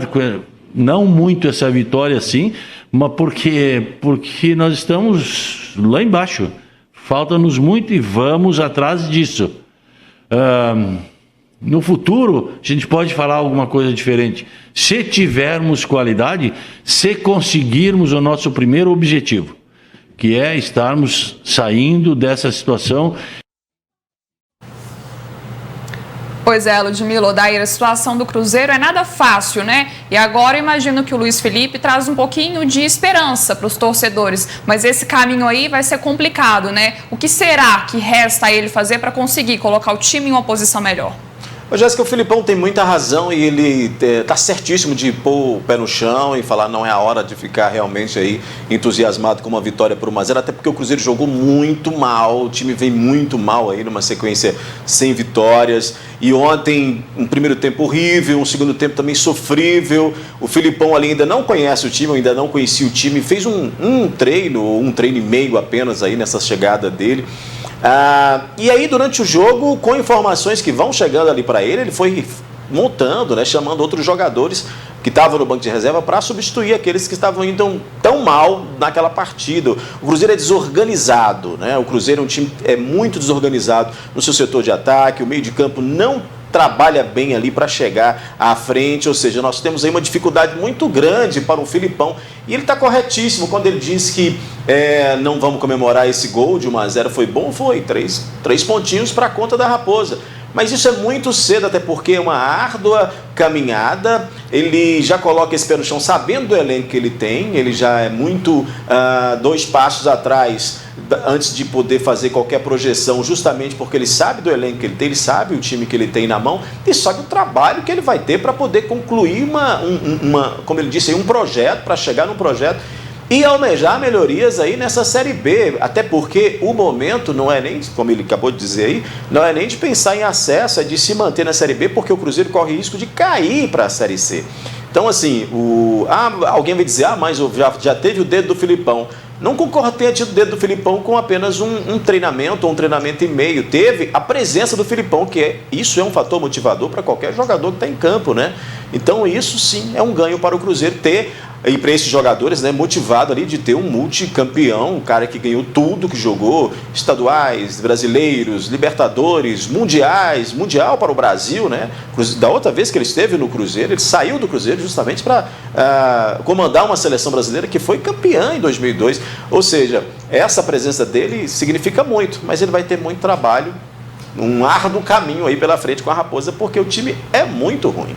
não muito essa vitória assim, mas porque nós estamos lá embaixo. Falta-nos muito e vamos atrás disso. No futuro, a gente pode falar alguma coisa diferente. Se tivermos qualidade, se conseguirmos o nosso primeiro objetivo, que é estarmos saindo dessa situação. Pois é, Ludmila, Odair, a situação do Cruzeiro é nada fácil, né? E agora eu imagino que o Luiz Felipe traz um pouquinho de esperança para os torcedores, mas esse caminho aí vai ser complicado, né? O que será que resta a ele fazer para conseguir colocar o time em uma posição melhor? Ô, Jéssica, o Filipão tem muita razão e ele está certíssimo de pôr o pé no chão e falar não é a hora de ficar realmente aí entusiasmado com uma vitória por 1-0, até porque o Cruzeiro jogou muito mal, o time vem muito mal aí numa sequência sem vitórias. E ontem, um primeiro tempo horrível, um segundo tempo também sofrível. O Filipão ali ainda não conhece o time, ainda não conhecia o time, fez um treino e meio apenas aí nessa chegada dele. E aí, durante o jogo, com informações que vão chegando ali para ele foi montando, né, chamando outros jogadores que estavam no banco de reserva para substituir aqueles que estavam indo tão mal naquela partida. O Cruzeiro é desorganizado, né? O Cruzeiro é um time muito desorganizado no seu setor de ataque, o meio de campo não trabalha bem ali para chegar à frente, ou seja, nós temos aí uma dificuldade muito grande para o Filipão, e ele está corretíssimo quando ele diz que não vamos comemorar esse gol de 1-0, foi bom, foi, 3 pontinhos para a conta da Raposa. Mas isso é muito cedo, até porque é uma árdua caminhada. Ele já coloca esse pé no chão sabendo do elenco que ele tem. Ele já é muito 2 passos atrás antes de poder fazer qualquer projeção, justamente porque ele sabe do elenco que ele tem, ele sabe o time que ele tem na mão e sabe o trabalho que ele vai ter para poder concluir como ele disse, um projeto, para chegar num projeto e almejar melhorias aí nessa Série B, até porque o momento não é nem, como ele acabou de dizer aí, não é nem de pensar em acesso, é de se manter na Série B, porque o Cruzeiro corre risco de cair para a Série C. Então, assim, alguém vai dizer, mas já teve o dedo do Filipão. Não concordo que tenha tido o dedo do Filipão com apenas um treinamento ou um treinamento e meio. Teve a presença do Filipão, isso é um fator motivador para qualquer jogador que está em campo, né? Então, isso sim é um ganho para o Cruzeiro ter, e para esses jogadores, né, motivado ali de ter um multicampeão, um cara que ganhou tudo, que jogou estaduais, brasileiros, Libertadores, mundial para o Brasil, né? Da outra vez que ele esteve no Cruzeiro, ele saiu do Cruzeiro justamente para comandar uma seleção brasileira que foi campeã em 2002. Ou seja, essa presença dele significa muito, mas ele vai ter muito trabalho, um árduo caminho aí pela frente com a Raposa, porque o time é muito ruim.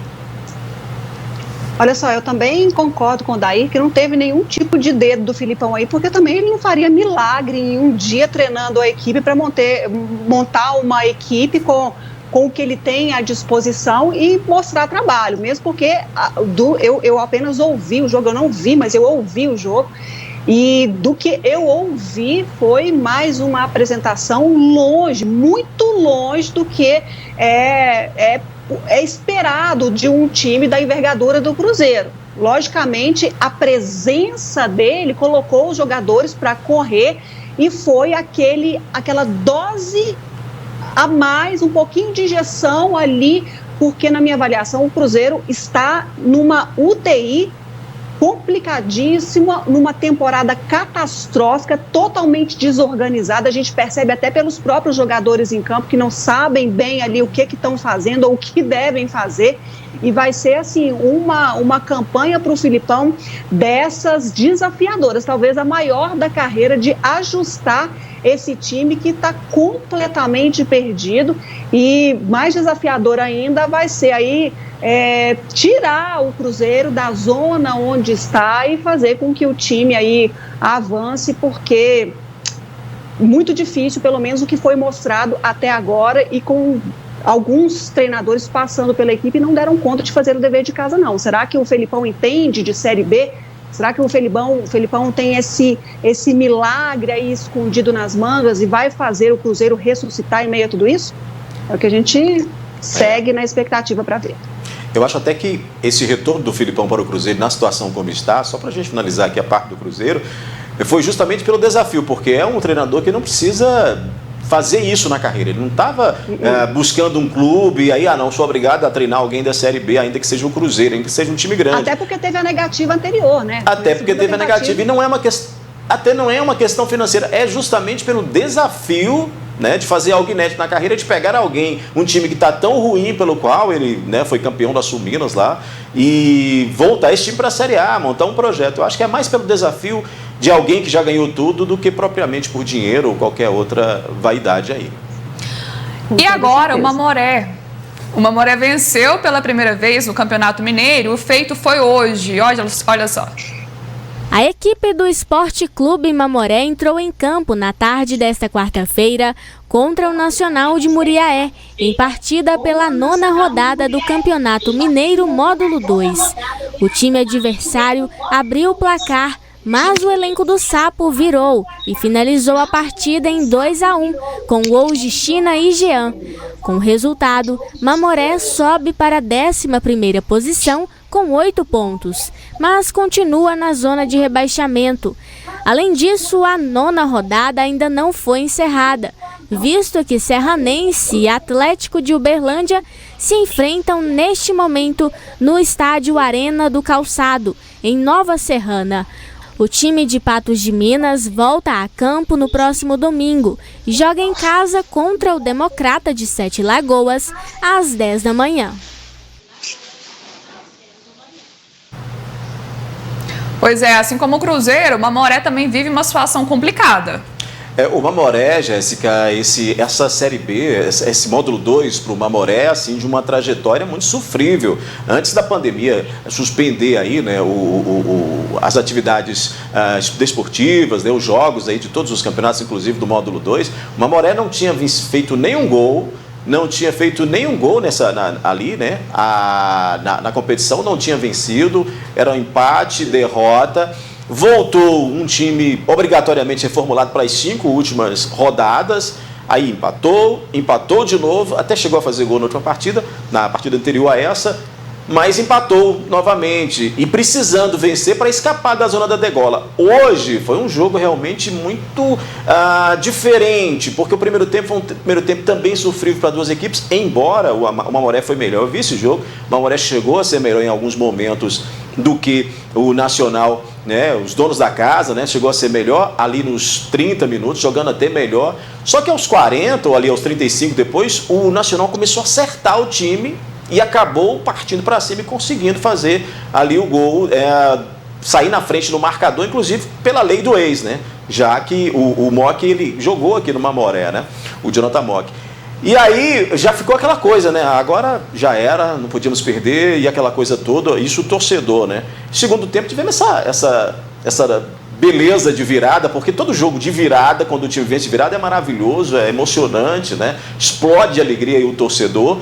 Olha só, eu também concordo com o Odair que não teve nenhum tipo de dedo do Filipão aí, porque também ele não faria milagre em um dia treinando a equipe para montar uma equipe com o que ele tem à disposição e mostrar trabalho, mesmo porque eu apenas ouvi o jogo, eu não vi, mas eu ouvi o jogo, e do que eu ouvi foi mais uma apresentação muito longe do que é esperado de um time da envergadura do Cruzeiro. Logicamente, a presença dele colocou os jogadores para correr e foi aquela dose a mais, um pouquinho de injeção ali, porque na minha avaliação o Cruzeiro está numa UTI complicadíssima, numa temporada catastrófica, totalmente desorganizada. A gente percebe até pelos próprios jogadores em campo que não sabem bem ali o que estão fazendo ou o que devem fazer, e vai ser assim uma campanha para o Filipão dessas desafiadoras, talvez a maior da carreira, de ajustar esse time que está completamente perdido, e mais desafiador ainda vai ser aí tirar o Cruzeiro da zona onde está e fazer com que o time aí avance, porque muito difícil, pelo menos o que foi mostrado até agora, e com alguns treinadores passando pela equipe não deram conta de fazer o dever de casa, não. Será que o Felipão entende de Série B? Será que o Felipão tem esse milagre aí escondido nas mangas e vai fazer o Cruzeiro ressuscitar em meio a tudo isso? É o que a gente segue na expectativa para ver. Eu acho até que esse retorno do Felipão para o Cruzeiro, na situação como está, só para a gente finalizar aqui a parte do Cruzeiro, foi justamente pelo desafio, porque é um treinador que não precisa fazer isso na carreira. Ele não estava buscando um clube e aí, não sou obrigado a treinar alguém da Série B, ainda que seja o Cruzeiro, ainda que seja um time grande. Até porque teve a negativa anterior, né? Até porque teve a negativa e não é uma questão, até não é uma questão financeira, é justamente pelo desafio, né, de fazer algo inédito na carreira, de pegar alguém, um time que está tão ruim pelo qual ele, né, foi campeão da Sul-Minas lá, e voltar esse time para a Série A, montar um projeto. Eu acho que é mais pelo desafio de alguém que já ganhou tudo do que propriamente por dinheiro ou qualquer outra vaidade aí. E agora, o Mamoré. O Mamoré venceu pela primeira vez no Campeonato Mineiro. O feito foi hoje. Olha só. A equipe do Esporte Clube Mamoré entrou em campo na tarde desta quarta-feira contra o Nacional de Muriaé, em partida pela 9ª rodada do Campeonato Mineiro Módulo 2. O time adversário abriu o placar, mas o elenco do Sapo virou e finalizou a partida em 2-1, com gols de China e Jean. Com o resultado, Mamoré sobe para a 11ª posição com 8 pontos, mas continua na zona de rebaixamento. Além disso, a 9ª rodada ainda não foi encerrada, visto que Serranense e Atlético de Uberlândia se enfrentam neste momento no estádio Arena do Calçado, em Nova Serrana. O time de Patos de Minas volta a campo no próximo domingo e joga em casa contra o Democrata de Sete Lagoas, às 10 da manhã. Pois é, assim como o Cruzeiro, o Mamoré também vive uma situação complicada. O Mamoré, Jéssica, essa Série B, esse módulo 2 para o Mamoré, assim, de uma trajetória muito sofrível. Antes da pandemia suspender aí, né, as atividades desportivas, né, os jogos aí de todos os campeonatos, inclusive do módulo 2, o Mamoré não tinha feito nenhum gol. Não tinha feito nenhum gol ali, né? Na competição, não tinha vencido, era um empate, derrota. Voltou um time obrigatoriamente reformulado para as 5 últimas rodadas, aí empatou de novo, até chegou a fazer gol na última partida, na partida anterior a essa, mas empatou novamente e precisando vencer para escapar da zona da degola. Hoje foi um jogo realmente muito diferente, porque o primeiro tempo foi um primeiro tempo também sofrível para duas equipes, embora o Mamoré foi melhor. Eu vi esse jogo, o Mamoré chegou a ser melhor em alguns momentos do que o Nacional, né, os donos da casa, né, chegou a ser melhor ali nos 30 minutos, jogando até melhor. Só que aos 40 ou ali aos 35 depois, o Nacional começou a acertar o time e acabou partindo para cima e conseguindo fazer ali o gol, sair na frente no marcador, inclusive pela lei do ex, né? Já que o Mock, ele jogou aqui no Mamoré, né? O Jonathan Mock. E aí já ficou aquela coisa, né? Agora já era, não podíamos perder, e aquela coisa toda, isso o torcedor, né? Segundo tempo tivemos essa beleza de virada, porque todo jogo de virada, quando o time vence de virada, é maravilhoso, é emocionante, né? Explode de alegria aí o torcedor.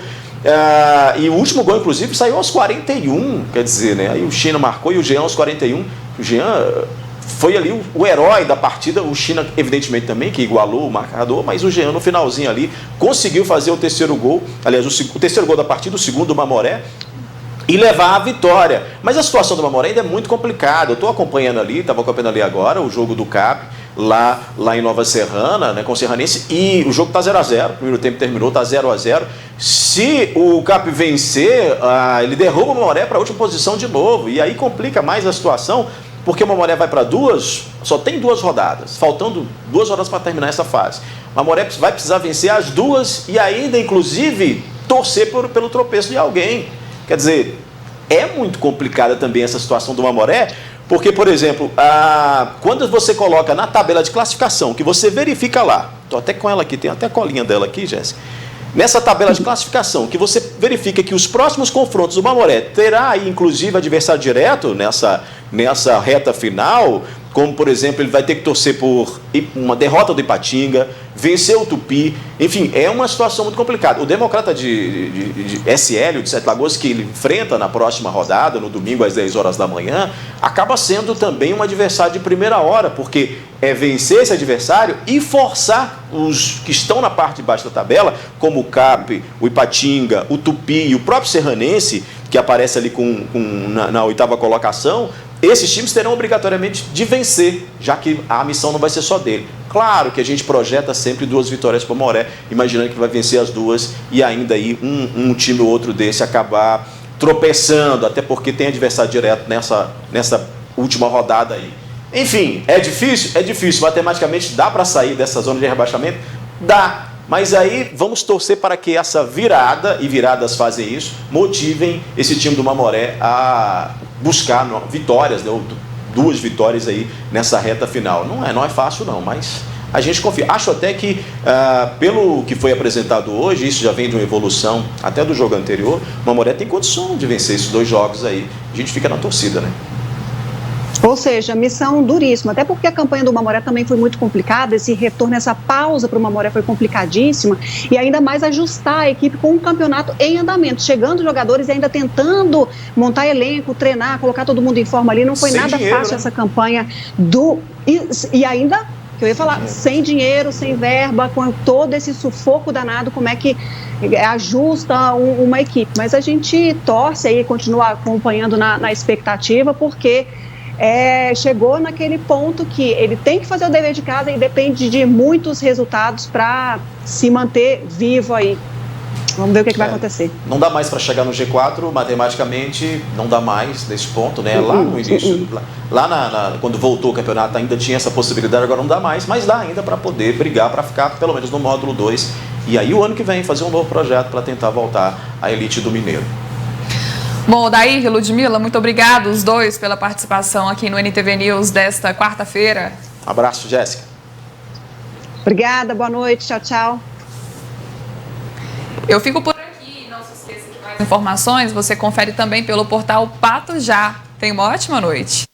E o último gol, inclusive, saiu aos 41, quer dizer, né? Aí o China marcou e o Jean aos 41. O Jean foi ali o herói da partida, o China, evidentemente, também, que igualou o marcador, mas o Jean, no finalzinho ali, conseguiu fazer o terceiro gol, aliás, o terceiro gol da partida, o segundo do Mamoré, e levar a vitória. Mas a situação do Mamoré ainda é muito complicada. Eu estou acompanhando ali, estava acompanhando ali agora, o jogo do CAP, lá em Nova Serrana, né, com o Serranense, e o jogo está 0-0, o primeiro tempo terminou, está 0-0. Se o CAP vencer, ele derruba o Mamoré para a última posição de novo, e aí complica mais a situação, porque o Mamoré vai para só tem 2 rodadas, faltando 2 rodadas para terminar essa fase. O Mamoré vai precisar vencer as 2 e ainda, inclusive, torcer pelo tropeço de alguém. Quer dizer, é muito complicada também essa situação do Mamoré, porque, por exemplo, quando você coloca na tabela de classificação, que você verifica lá, estou até com ela aqui, tem até a colinha dela aqui, Jéssica, nessa tabela de classificação, que você verifica que os próximos confrontos do Mamoré terá aí, inclusive, adversário direto nessa reta final, como, por exemplo, ele vai ter que torcer por uma derrota do Ipatinga, vencer o Tupi. Enfim, é uma situação muito complicada. O Democrata de SL, de Sete Lagoas, que ele enfrenta na próxima rodada, no domingo às 10 horas da manhã, acaba sendo também um adversário de primeira hora, porque é vencer esse adversário e forçar os que estão na parte de baixo da tabela, como o CAP, o Ipatinga, o Tupi e o próprio Serranense, que aparece ali na 8ª colocação. Esses times terão obrigatoriamente de vencer, já que a missão não vai ser só dele. Claro que a gente projeta sempre 2 vitórias para o Mamoré, imaginando que vai vencer as 2 e ainda aí um time ou outro desse acabar tropeçando, até porque tem adversário direto nessa última rodada aí. Enfim, é difícil? É difícil. Matematicamente dá para sair dessa zona de rebaixamento? Dá. Mas aí vamos torcer para que essa virada, e viradas fazem isso, motivem esse time do Mamoré a buscar vitórias, né, 2 vitórias aí nessa reta final. Não é fácil não, mas a gente confia. Acho até que, pelo que foi apresentado hoje, isso já vem de uma evolução até do jogo anterior, o Mamoré tem condição de vencer esses 2 jogos aí. A gente fica na torcida, né? Ou seja, missão duríssima, até porque a campanha do Mamoré também foi muito complicada, esse retorno, essa pausa para o Mamoré foi complicadíssima, e ainda mais ajustar a equipe com um campeonato em andamento, chegando jogadores e ainda tentando montar elenco, treinar, colocar todo mundo em forma ali, não foi nada fácil, né? Essa campanha e ainda, que eu ia falar, sem dinheiro, sem verba, com todo esse sufoco danado, como é que ajusta uma equipe, mas a gente torce aí, continua acompanhando na expectativa, porque chegou naquele ponto que ele tem que fazer o dever de casa e depende de muitos resultados para se manter vivo aí. Vamos ver o que vai acontecer. Não dá mais para chegar no G4, matematicamente não dá mais nesse ponto, né? Lá no início, quando voltou o campeonato ainda tinha essa possibilidade, agora não dá mais, mas dá ainda para poder brigar, para ficar pelo menos no módulo 2. E aí o ano que vem fazer um novo projeto para tentar voltar à elite do Mineiro. Bom, Odair e Ludmila, muito obrigado os dois pela participação aqui no NTV News desta quarta-feira. Abraço, Jéssica. Obrigada, boa noite, tchau, tchau. Eu fico por aqui, não se esqueça de mais informações, você confere também pelo portal Pato Já. Tenha uma ótima noite.